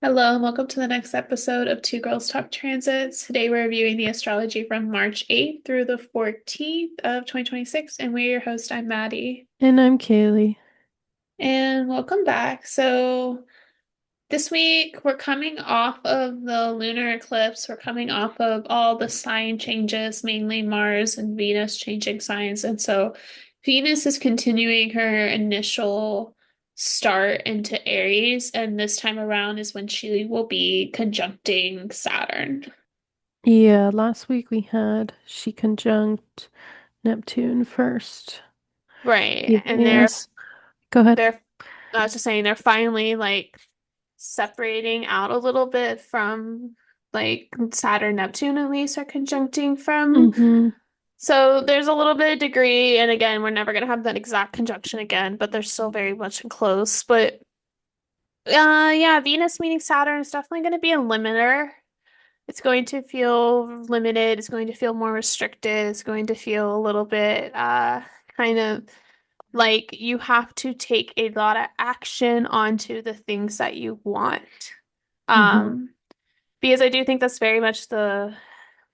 Hello, and welcome to the next episode of Two Girls Talk Transits. Today we're reviewing the astrology from March 8th through the 14th of 2026, and we're your host, I'm Maddie. And I'm Kaleigh. And welcome back. So this week we're coming off of the lunar eclipse. We're coming off of all the sign changes, mainly Mars and Venus changing signs. And so Venus is continuing her initial start into Aries, and this time around is when she will be conjuncting Saturn. Yeah, last week we had she conjunct Neptune first. Right. And Yes. Go ahead. they're I was just saying they're finally like separating out a little bit from like Saturn, Neptune at least are conjuncting from. Mm-hmm. So there's a little bit of degree, and again, we're never gonna have that exact conjunction again, but they're still very much close. But yeah, Venus meeting Saturn is definitely gonna be a limiter. It's going to feel limited, it's going to feel more restricted, it's going to feel a little bit kind of like you have to take a lot of action onto the things that you want. Mm-hmm. Um, because I do think that's very much the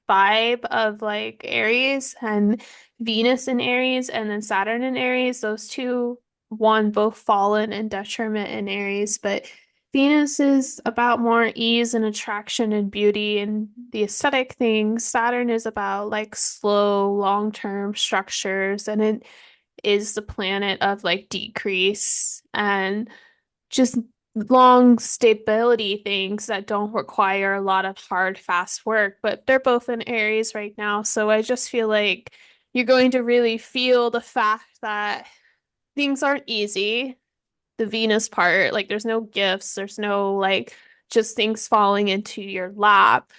vibe of like Aries and Venus in Aries and then Saturn in Aries. Those two, one, both fallen and detriment in Aries, but Venus is about more ease and attraction and beauty and the aesthetic things. Saturn is about like slow, long-term structures, and it is the planet of like decrease and just long stability things that don't require a lot of hard, fast work. But they're both in Aries right now. So I just feel like you're going to really feel the fact that things aren't easy. The Venus part, like there's no gifts, there's no like just things falling into your lap,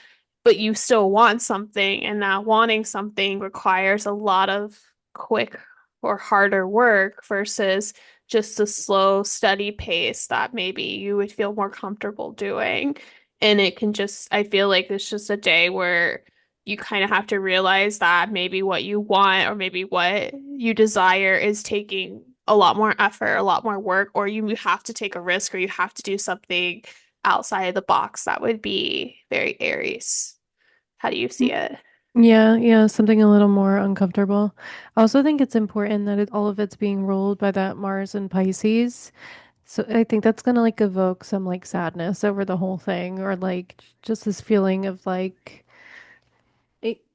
but you still want something, and that wanting something requires a lot of quick or harder work versus just a slow, steady pace that maybe you would feel more comfortable doing. And it can just, I feel like it's just a day where you kind of have to realize that maybe what you want or maybe what you desire is taking a lot more effort, a lot more work, or you have to take a risk or you have to do something outside of the box that would be very Aries. How do you see it? Yeah, something a little more uncomfortable. I also think it's important that all of it's being ruled by that Mars and Pisces. So I think that's gonna like evoke some like sadness over the whole thing, or like just this feeling of like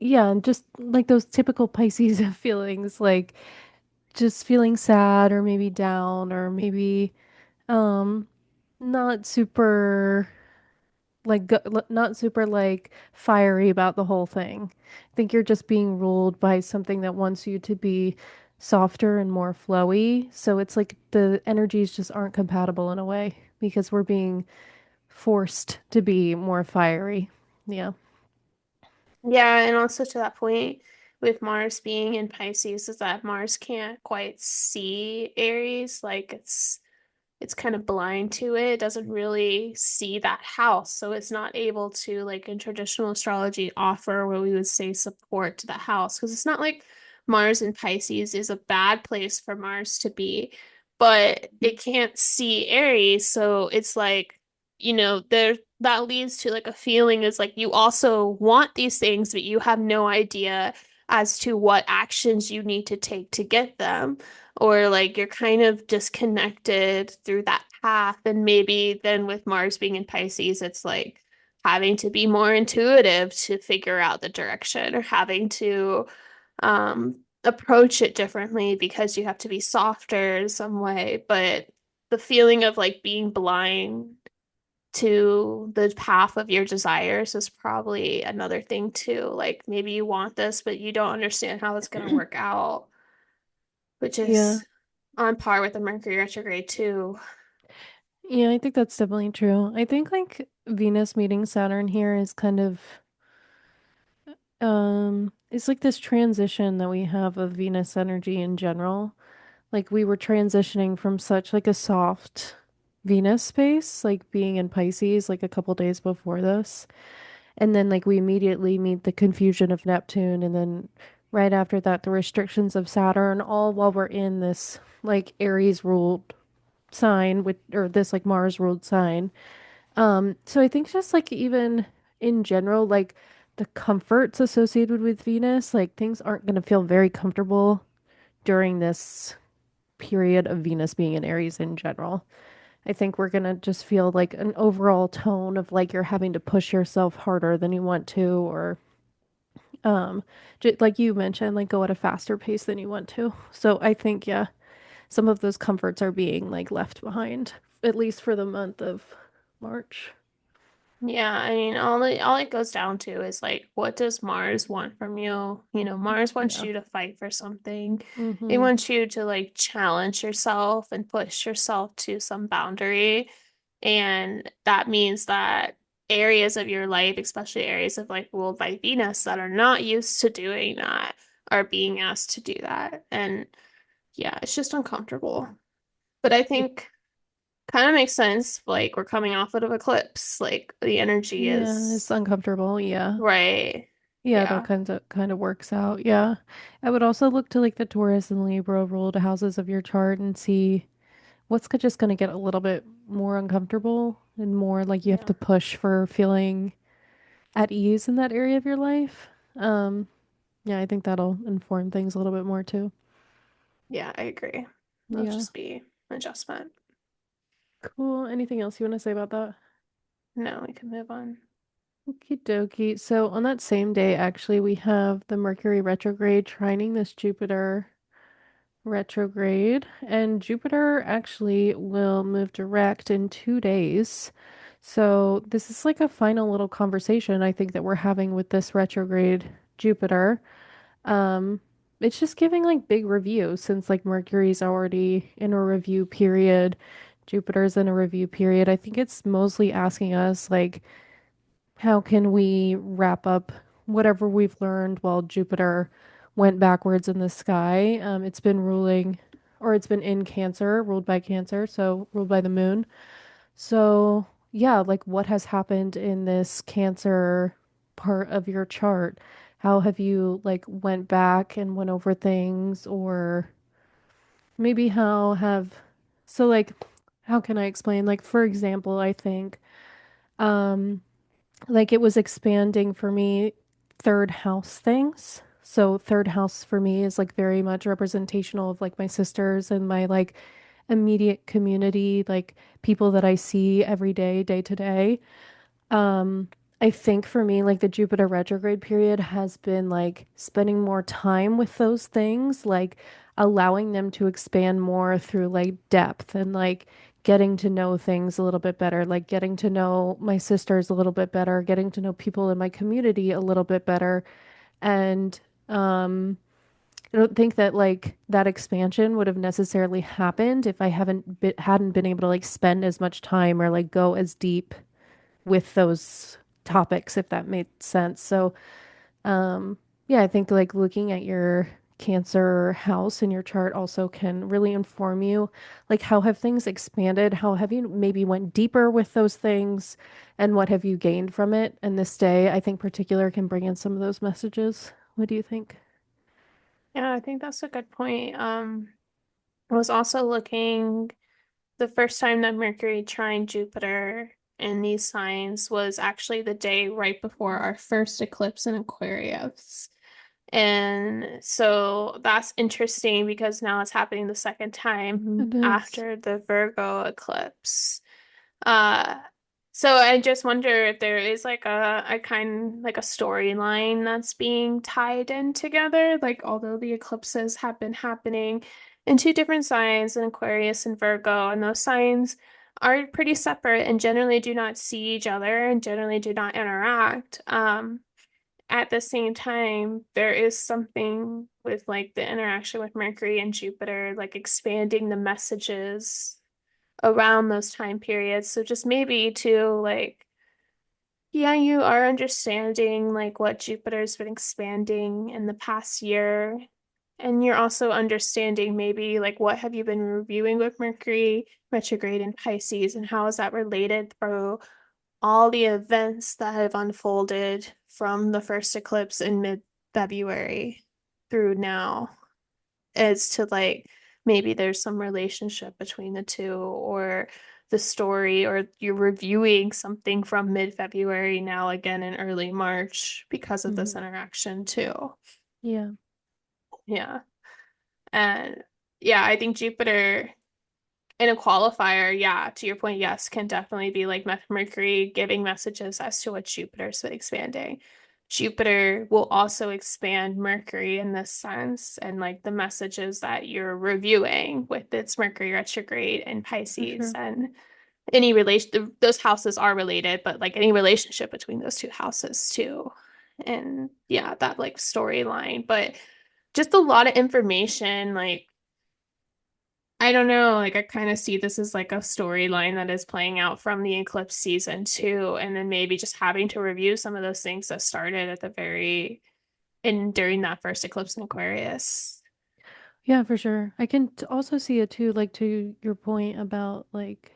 yeah, and just like those typical Pisces feelings, like just feeling sad or maybe down or maybe um not super not super like fiery about the whole thing. I think you're just being ruled by something that wants you to be softer and more flowy. So it's like the energies just aren't compatible in a way because we're being forced to be more fiery. Yeah. Yeah, and also to that point, with Mars being in Pisces, is that Mars can't quite see Aries. Like it's kind of blind to it. It doesn't really see that house. So it's not able to, like in traditional astrology, offer what we would say support to the house. Because it's not like Mars in Pisces is a bad place for Mars to be, but it can't see Aries. So it's like, there that leads to like a feeling is like you also want these things, but you have no idea as to what actions you need to take to get them, or like you're kind of disconnected through that path. And maybe then with Mars being in Pisces, it's like having to be more intuitive to figure out the direction or having to approach it differently because you have to be softer in some way. But the feeling of like being blind to the path of your desires is probably another thing too. Like maybe you want this, but you don't understand how it's going to work out, which Yeah. is on par with the Mercury retrograde too. Yeah, I think that's definitely true. I think like Venus meeting Saturn here is kind of it's like this transition that we have of Venus energy in general. Like we were transitioning from such like a soft Venus space, like being in Pisces like a couple days before this. And then like we immediately meet the confusion of Neptune and then right after that the restrictions of Saturn, all while we're in this like Aries ruled sign with or this like Mars ruled sign. So I think just like even in general, like the comforts associated with Venus, like things aren't going to feel very comfortable during this period of Venus being in Aries in general. I think we're going to just feel like an overall tone of like you're having to push yourself harder than you want to, or like you mentioned, like go at a faster pace than you want to. So I think, yeah, some of those comforts are being like left behind, at least for the month of March. Yeah, I mean, all it goes down to is like, what does Mars want from you? You know, Mars wants Yeah. you to fight for something. It Mm-hmm. wants you to like challenge yourself and push yourself to some boundary. And that means that areas of your life, especially areas of like ruled by Venus that are not used to doing that, are being asked to do that. And yeah, it's just uncomfortable. But I think kind of makes sense. Like we're coming off of an eclipse. Like the energy Yeah, it's is uncomfortable. Yeah. right. Yeah, that Yeah. kind of works out. Yeah. I would also look to like the Taurus and Libra ruled houses of your chart and see just going to get a little bit more uncomfortable and more like you have Yeah. to push for feeling at ease in that area of your life. Um, yeah, I think that'll inform things a little bit more too. Yeah, I agree. It'll Yeah. just be adjustment. Cool. Anything else you want to say about that? No, we can move on. Okie dokie. So on that same day, actually, we have the Mercury retrograde trining this Jupiter retrograde, and Jupiter actually will move direct in 2 days. So this is like a final little conversation I think that we're having with this retrograde Jupiter. Um, it's just giving like big review since like Mercury's already in a review period. Jupiter's in a review period. I think it's mostly asking us like how can we wrap up whatever we've learned while Jupiter went backwards in the sky? It's been ruling, or it's been in Cancer, ruled by Cancer, so ruled by the moon. So, yeah, like what has happened in this Cancer part of your chart? How have you like went back and went over things, or maybe so like, how can I explain? Like, for example, I think, um, like it was expanding for me third house things. So third house for me is like very much representational of like my sisters and my like immediate community, like people that I see every day, day to day. Um, I think for me, like the Jupiter retrograde period has been like spending more time with those things, like allowing them to expand more through like depth and like getting to know things a little bit better, like getting to know my sisters a little bit better, getting to know people in my community a little bit better. And um, I don't think that like that expansion would have necessarily happened if I hadn't been able to like spend as much time or like go as deep with those topics, if that made sense. So, um, yeah, I think like looking at your Cancer house in your chart also can really inform you. Like, how have things expanded? How have you maybe went deeper with those things? And what have you gained from it? And this day, I think particular can bring in some of those messages. What do you think? Yeah, I think that's a good point. I was also looking the first time that Mercury trine Jupiter in these signs was actually the day right before our first eclipse in Aquarius. And so that's interesting because now it's happening the second time It is. after the Virgo eclipse. Uh, so I just wonder if there is like a kind like a storyline that's being tied in together. Like although the eclipses have been happening in two different signs, in Aquarius and Virgo, and those signs are pretty separate and generally do not see each other and generally do not interact. At the same time, there is something with like the interaction with Mercury and Jupiter, like expanding the messages around those time periods. So just maybe to like, yeah, you are understanding like what Jupiter's been expanding in the past year. And you're also understanding maybe like what have you been reviewing with Mercury retrograde in Pisces and how is that related through all the events that have unfolded from the first eclipse in mid-February through now as to like maybe there's some relationship between the two or the story, or you're reviewing something from mid-February now again in early March because of this Hmm. interaction too. Yeah, Yeah. And yeah, I think Jupiter in a qualifier, yeah, to your point, yes, can definitely be like Mercury giving messages as to what Jupiter's expanding. Jupiter will also expand Mercury in this sense, and like the messages that you're reviewing with its Mercury retrograde in for Pisces, sure. and any relation, those houses are related, but like any relationship between those two houses too. And yeah, that like storyline, but just a lot of information, like I don't know, like I kind of see this as like a storyline that is playing out from the eclipse season too, and then maybe just having to review some of those things that started at the very and during that first eclipse in Aquarius. Yeah, for sure. I can also see it too, like to your point about like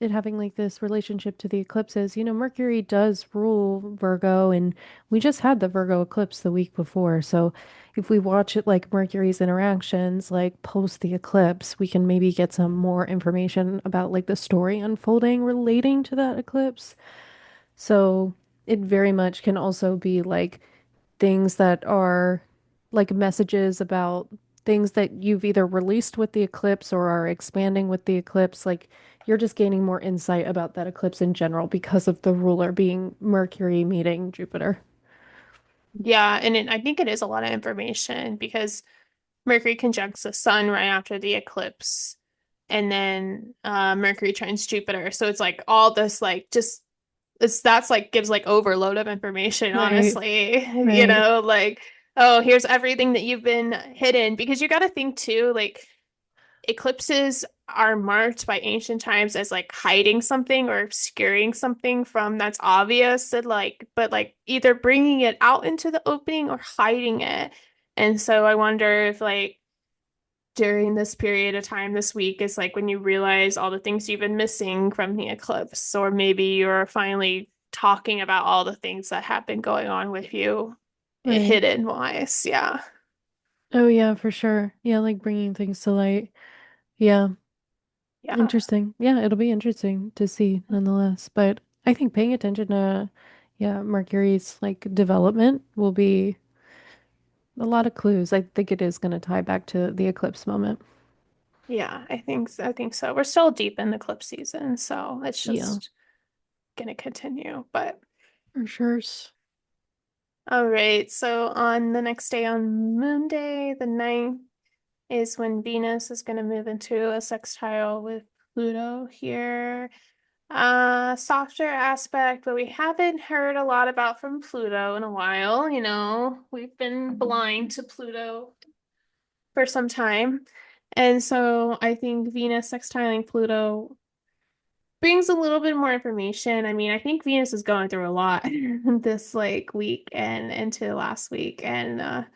it having like this relationship to the eclipses. Mercury does rule Virgo, and we just had the Virgo eclipse the week before. So if we watch it like Mercury's interactions like post the eclipse, we can maybe get some more information about like the story unfolding relating to that eclipse. So it very much can also be like things that are like messages about things that you've either released with the eclipse or are expanding with the eclipse. Like you're just gaining more insight about that eclipse in general because of the ruler being Mercury meeting Jupiter. Yeah, and I think it is a lot of information because Mercury conjuncts the sun right after the eclipse, and then Mercury trines Jupiter. So it's like all this like just that's like gives like overload of information, Right, honestly. right. Like, oh, here's everything that you've been hidden. Because you got to think too, like eclipses are marked by ancient times as like hiding something or obscuring something from that's obvious, and like, but like either bringing it out into the opening or hiding it. And so I wonder if like during this period of time this week is like when you realize all the things you've been missing from the eclipse, or maybe you're finally talking about all the things that have been going on with you Right. hidden wise. Yeah. Oh yeah, for sure. Yeah, like bringing things to light. Yeah, Yeah. interesting. Yeah, it'll be interesting to see nonetheless. But I think paying attention to, yeah, Mercury's like development will be a lot of clues. I think it is going to tie back to the eclipse moment. Yeah, I think so. We're still deep in the eclipse season, so it's Yeah, just gonna continue. But for sure. all right, so on the next day on Monday, the 9th, is when Venus is gonna move into a sextile with Pluto here. Softer aspect, but we haven't heard a lot about from Pluto in a while. We've been blind to Pluto for some time. And so I think Venus sextiling Pluto brings a little bit more information. I mean, I think Venus is going through a lot this like week and into last week. And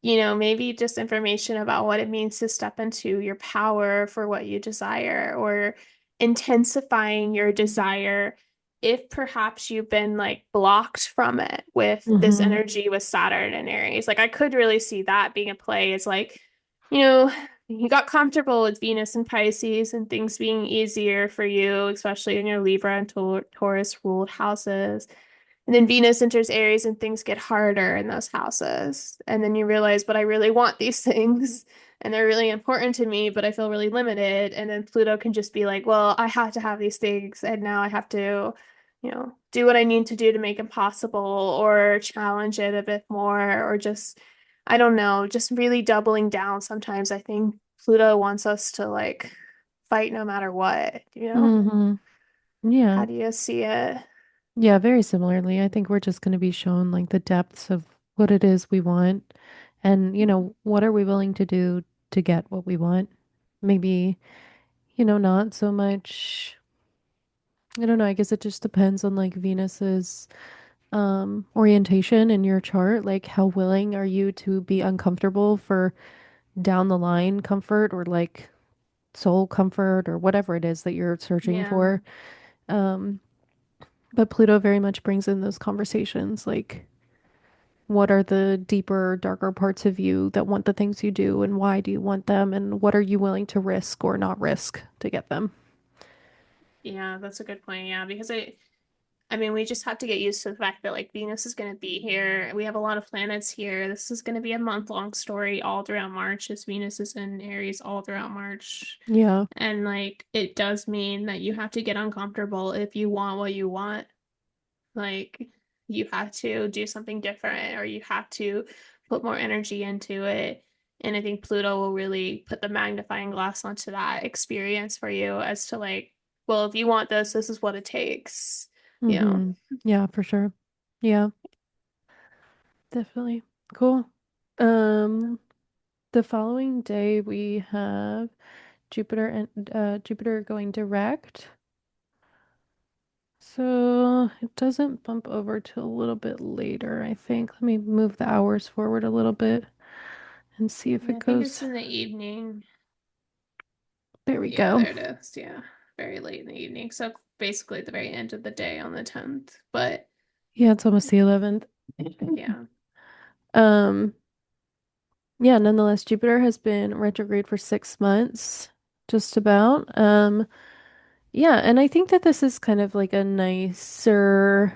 maybe just information about what it means to step into your power for what you desire, or intensifying your desire if perhaps you've been like blocked from it with this Mm-hmm. energy with Saturn and Aries. Like I could really see that being a play. It's like, you know, you got comfortable with Venus and Pisces and things being easier for you, especially in your Libra and Taurus ruled houses. And then Venus enters Aries and things get harder in those houses. And then you realize, but I really want these things and they're really important to me, but I feel really limited. And then Pluto can just be like, well, I have to have these things and now I have to, do what I need to do to make them possible, or challenge it a bit more, or just, I don't know, just really doubling down. Sometimes I think Pluto wants us to like fight no matter what. Mm-hmm. Yeah. How do you see it? Yeah, very similarly. I think we're just going to be shown like the depths of what it is we want and, what are we willing to do to get what we want. Maybe, not so much. I don't know. I guess it just depends on like Venus's orientation in your chart. Like how willing are you to be uncomfortable for down the line comfort or like soul comfort or whatever it is that you're searching Yeah. for. Um, but Pluto very much brings in those conversations. Like, what are the deeper, darker parts of you that want the things you do, and why do you want them, and what are you willing to risk or not risk to get them? Yeah, that's a good point. Yeah, because I mean, we just have to get used to the fact that like Venus is going to be here. We have a lot of planets here. This is going to be a month-long story all throughout March, as Venus is in Aries all throughout March. Yeah. And like it does mean that you have to get uncomfortable if you want what you want. Like you have to do something different or you have to put more energy into it. And I think Pluto will really put the magnifying glass onto that experience for you as to like, well, if you want this, this is what it takes, you know. Mm-hmm. Yeah, for sure. Yeah, definitely. Cool. Um, the following day we have Jupiter going direct. So it doesn't bump over to a little bit later, I think. Let me move the hours forward a little bit and see if Yeah, it I think it's goes. in the evening. There we Yeah, go. there it is. Yeah, very late in the evening. So basically at the very end of the day on the 10th. But Yeah, it's almost the 11th. yeah. Um, yeah, nonetheless, Jupiter has been retrograde for 6 months, just about. Yeah, and I think that this is kind of like a nicer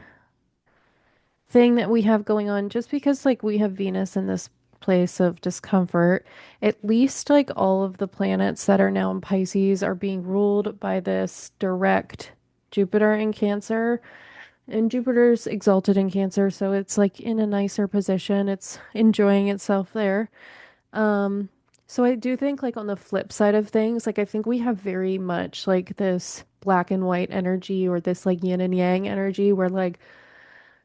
thing that we have going on just because like we have Venus in this place of discomfort. At least like all of the planets that are now in Pisces are being ruled by this direct Jupiter in Cancer. And Jupiter's exalted in Cancer, so it's like in a nicer position. It's enjoying itself there. Um, so I do think like on the flip side of things, like I think we have very much like this black and white energy or this like yin and yang energy where like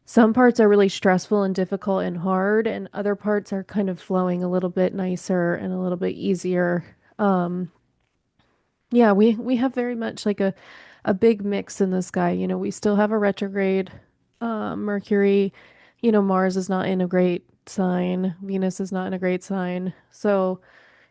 some parts are really stressful and difficult and hard, and other parts are kind of flowing a little bit nicer and a little bit easier. Um, yeah, we have very much like a big mix in the sky. You know, we still have a retrograde, Mercury. You know, Mars is not in a great sign. Venus is not in a great sign. So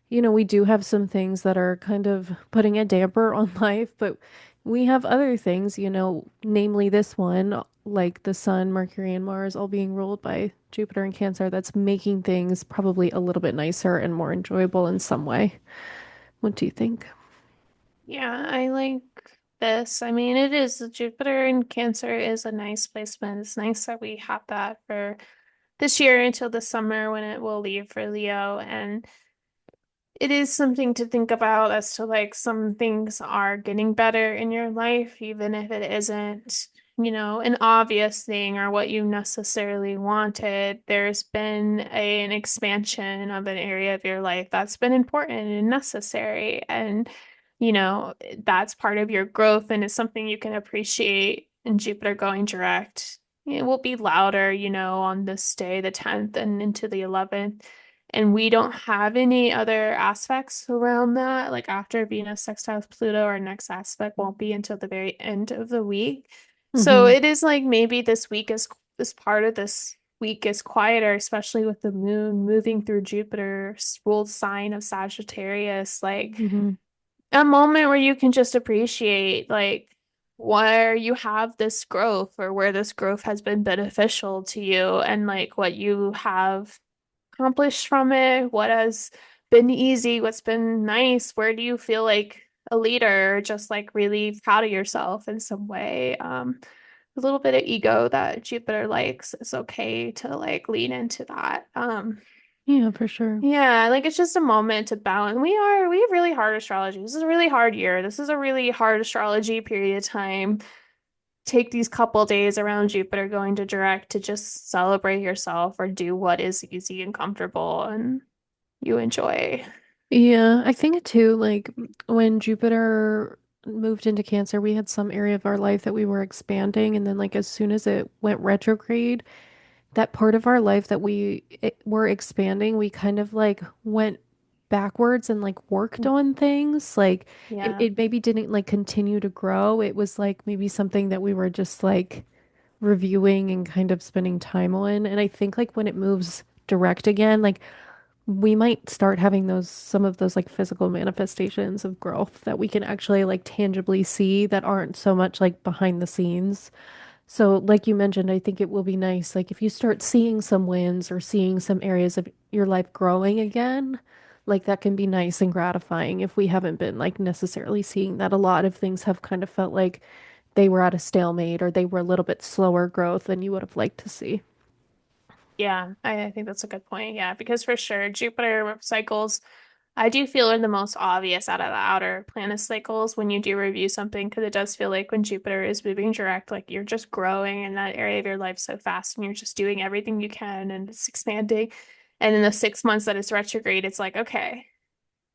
you know, we do have some things that are kind of putting a damper on life, but we have other things, you know, namely this one, like the Sun, Mercury, and Mars all being ruled by Jupiter and Cancer, that's making things probably a little bit nicer and more enjoyable in some way. What do you think? Yeah, I like this. I mean, it is Jupiter in Cancer is a nice placement. It's nice that we have that for this year until the summer when it will leave for Leo. And it is something to think about as to like some things are getting better in your life, even if it isn't, an obvious thing or what you necessarily wanted. There's been an expansion of an area of your life that's been important and necessary. And, that's part of your growth and it's something you can appreciate in Jupiter going direct. It will be louder, on this day, the 10th and into the 11th. And we don't have any other aspects around that. Like after Venus sextiles Pluto, our next aspect won't be until the very end of the week. So Mm-hmm. it is like maybe this part of this week is quieter, especially with the moon moving through Jupiter's ruled sign of Sagittarius. Like Mm-hmm. a moment where you can just appreciate like where you have this growth or where this growth has been beneficial to you and like what you have accomplished from it? What has been easy? What's been nice? Where do you feel like a leader or just like really proud of yourself in some way? A little bit of ego that Jupiter likes. It's okay to like lean into that. Yeah, for sure. Yeah, like it's just a moment to balance. We have really hard astrology. This is a really hard year. This is a really hard astrology period of time. Take these couple days around Jupiter going to direct to just celebrate yourself or do what is easy and comfortable and you enjoy. Yeah, I think too, like when Jupiter moved into Cancer, we had some area of our life that we were expanding, and then like as soon as it went retrograde, that part of our life that were expanding, we kind of like went backwards and like worked on things. Like Yeah. it maybe didn't like continue to grow. It was like maybe something that we were just like reviewing and kind of spending time on. And I think like when it moves direct again, like we might start having some of those like physical manifestations of growth that we can actually like tangibly see that aren't so much like behind the scenes. So, like you mentioned, I think it will be nice. Like, if you start seeing some wins or seeing some areas of your life growing again, like that can be nice and gratifying if we haven't been like necessarily seeing that. A lot of things have kind of felt like they were at a stalemate or they were a little bit slower growth than you would have liked to see. Yeah, I think that's a good point. Yeah, because for sure, Jupiter cycles, I do feel are the most obvious out of the outer planet cycles when you do review something, because it does feel like when Jupiter is moving direct, like you're just growing in that area of your life so fast and you're just doing everything you can and it's expanding. And in the 6 months that it's retrograde, it's like, okay.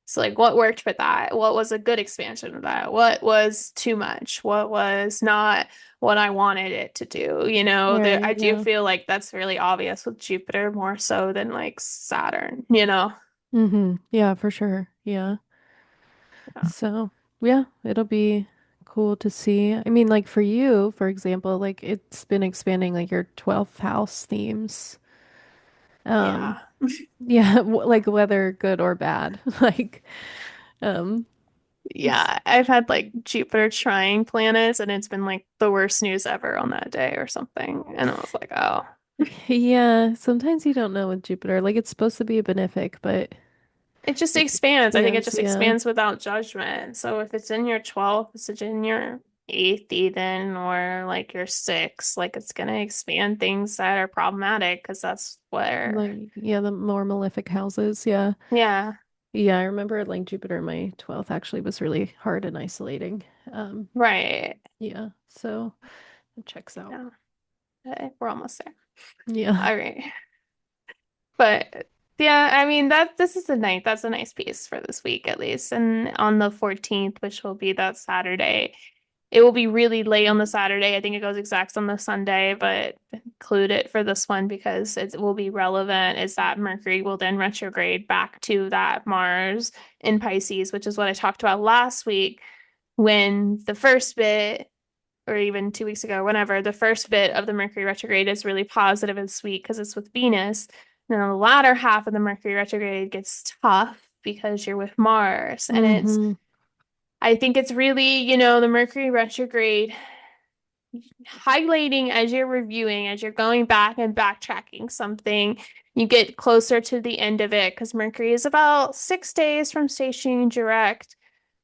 So like what worked for that? What was a good expansion of that? What was too much? What was not what I wanted it to do? There Right, I do yeah. feel like that's really obvious with Jupiter more so than like Saturn. Yeah, for sure. Yeah. Yeah. So, yeah, it'll be cool to see. I mean, like for you, for example, like it's been expanding like your 12th house themes. Um, Yeah. yeah, like whether good or bad. Like, um, it's Yeah. I've had like Jupiter trying planets and it's been like the worst news ever on that day or something. And I was like, oh. yeah, sometimes you don't know with Jupiter. Like it's supposed to be a benefic, but It just it expands. I think it expands, just yeah. expands without judgment. So if it's in your 12th, if it's in your eighth even, or like your sixth, like it's gonna expand things that are problematic because that's where, Like yeah, the more malefic houses, yeah. yeah, Yeah, I remember like Jupiter in my 12th actually was really hard and isolating. Um, right. yeah, so it checks out. Yeah, we're almost there. Yeah. All right. But yeah, I mean that this is a night. That's a nice piece for this week at least. And on the 14th, which will be that Saturday, it will be really late on the Saturday. I think it goes exact on the Sunday, but include it for this one because it will be relevant. Is that Mercury will then retrograde back to that Mars in Pisces, which is what I talked about last week when the first bit, or even 2 weeks ago, whenever the first bit of the Mercury retrograde is really positive and sweet because it's with Venus. And then the latter half of the Mercury retrograde gets tough because you're with Mars. And Mm-hmm. I think it's really, the Mercury retrograde highlighting as you're reviewing, as you're going back and backtracking something, you get closer to the end of it because Mercury is about 6 days from stationing direct.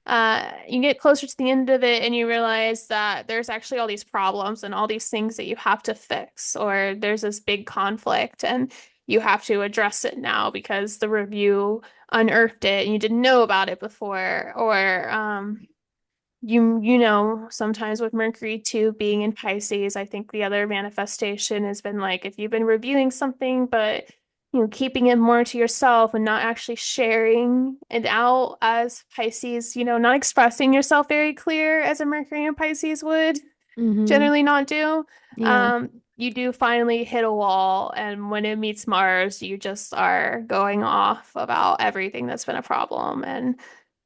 You get closer to the end of it and you realize that there's actually all these problems and all these things that you have to fix, or there's this big conflict and you have to address it now because the review unearthed it and you didn't know about it before, or sometimes with Mercury too being in Pisces, I think the other manifestation has been like if you've been reviewing something, but keeping it more to yourself and not actually sharing it out as Pisces, not expressing yourself very clear as a Mercury in Pisces would Mm-hmm. generally not do. Yeah. You do finally hit a wall, and when it meets Mars, you just are going off about everything that's been a problem and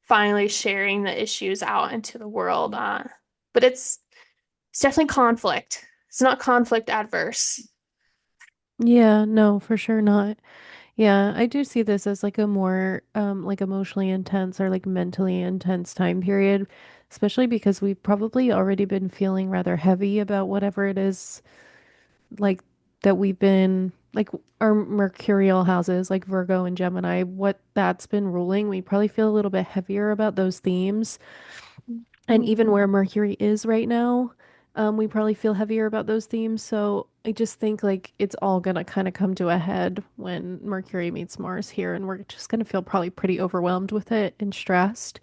finally sharing the issues out into the world. But it's definitely conflict. It's not conflict adverse. Yeah, no, for sure not. Yeah, I do see this as like a more like emotionally intense or like mentally intense time period, especially because we've probably already been feeling rather heavy about whatever it is like that we've been like our mercurial houses like Virgo and Gemini, what that's been ruling. We probably feel a little bit heavier about those themes. And even Mhm. where Mercury is right now, we probably feel heavier about those themes. So I just think like it's all gonna kind of come to a head when Mercury meets Mars here, and we're just gonna feel probably pretty overwhelmed with it and stressed.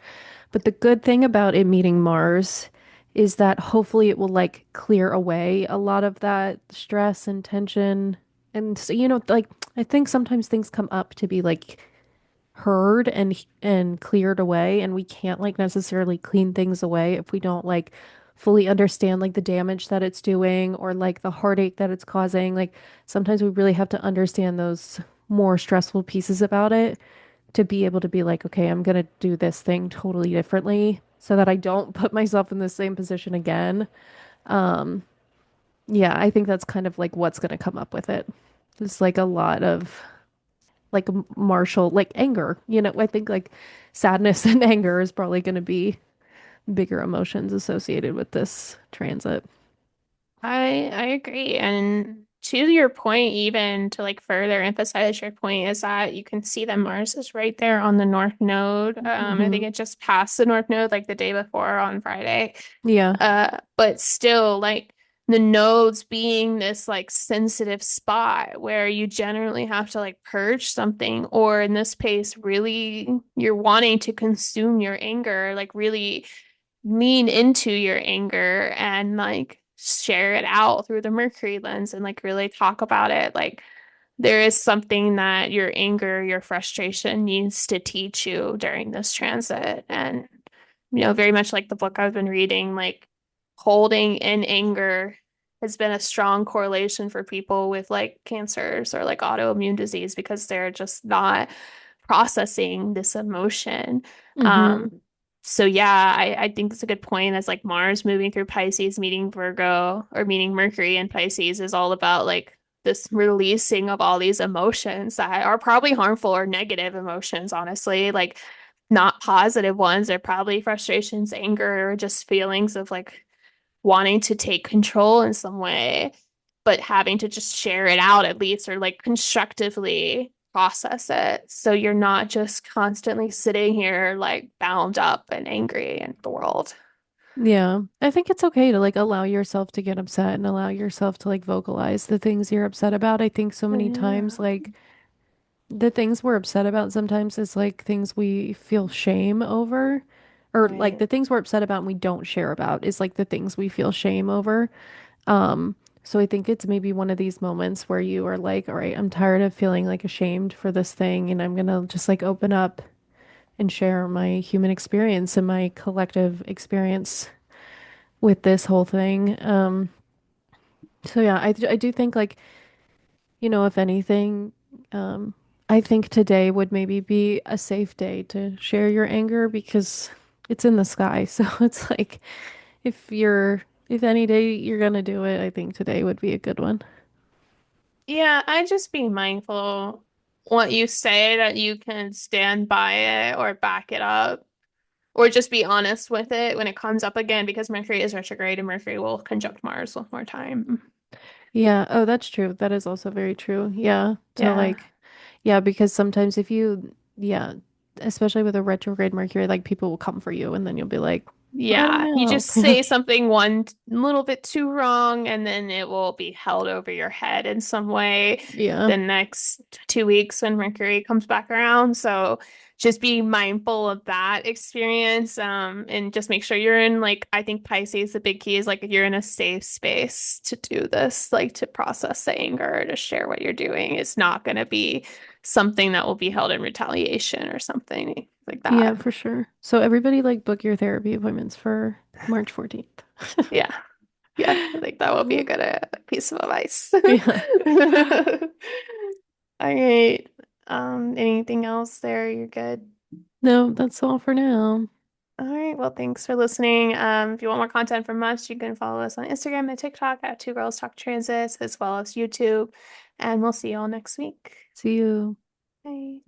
But the good thing about it meeting Mars is that hopefully it will like clear away a lot of that stress and tension. And so, like I think sometimes things come up to be like heard and cleared away, and we can't like necessarily clean things away if we don't like fully understand like the damage that it's doing or like the heartache that it's causing. Like sometimes we really have to understand those more stressful pieces about it to be able to be like, okay, I'm gonna do this thing totally differently so that I don't put myself in the same position again. Um, yeah, I think that's kind of like what's gonna come up with it. It's like a lot of like martial, like anger. I think like sadness and anger is probably going to be bigger emotions associated with this transit. I agree. And to your point, even to like further emphasize your point, is that you can see that Mars is right there on the North Node. I think Hmm. it just passed the North Node like the day before on Friday. Yeah. But still, like the nodes being this like sensitive spot where you generally have to like purge something, or in this case, really you're wanting to consume your anger, like really lean into your anger and like share it out through the Mercury lens and like really talk about it. Like there is something that your anger, your frustration needs to teach you during this transit. And, very much like the book I've been reading, like holding in anger has been a strong correlation for people with like cancers or like autoimmune disease because they're just not processing this emotion. Hmm. Um, so yeah, I think it's a good point as like Mars moving through Pisces, meeting Virgo or meeting Mercury in Pisces is all about like this releasing of all these emotions that are probably harmful or negative emotions, honestly, like not positive ones. They're probably frustrations, anger, or just feelings of like wanting to take control in some way, but having to just share it out at least or like constructively process it. So you're not just constantly sitting here like bound up and angry in the world. Yeah. I think it's okay to like allow yourself to get upset and allow yourself to like vocalize the things you're upset about. I think so many times Yeah. like the things we're upset about sometimes is like things we feel shame over, or like Right. the things we're upset about and we don't share about is like the things we feel shame over. Um, so I think it's maybe one of these moments where you are like, all right, I'm tired of feeling like ashamed for this thing, and I'm gonna just like open up and share my human experience and my collective experience with this whole thing. So yeah, I do think like, if anything, um, I think today would maybe be a safe day to share your anger because it's in the sky. So it's like if any day you're gonna do it, I think today would be a good one. Yeah, I just be mindful what you say that you can stand by it or back it up. Or just be honest with it when it comes up again because Mercury is retrograde and Mercury will conjunct Mars one more time. Yeah. Oh, that's true. That is also very true. Yeah. To Yeah. like, yeah, because sometimes yeah, especially with a retrograde Mercury, like people will come for you and then you'll be like, I don't Yeah. You know. just say something one little bit too wrong and then it will be held over your head in some way Yeah. the next 2 weeks when Mercury comes back around. So just be mindful of that experience. And just make sure you're in like I think Pisces, the big key is like you're in a safe space to do this, like to process the anger, to share what you're doing. It's not gonna be something that will be held in retaliation or something like Yeah, that. for sure. So everybody like book your therapy appointments for March 14th. Yeah. Yeah, I think that would be a good piece of advice. Yeah. All right. Anything else there? You're good. No, that's all for now. All right. Well, thanks for listening. If you want more content from us, you can follow us on Instagram and TikTok at Two Girls Talk Transits, as well as YouTube. And we'll see you all next week. See you. Bye.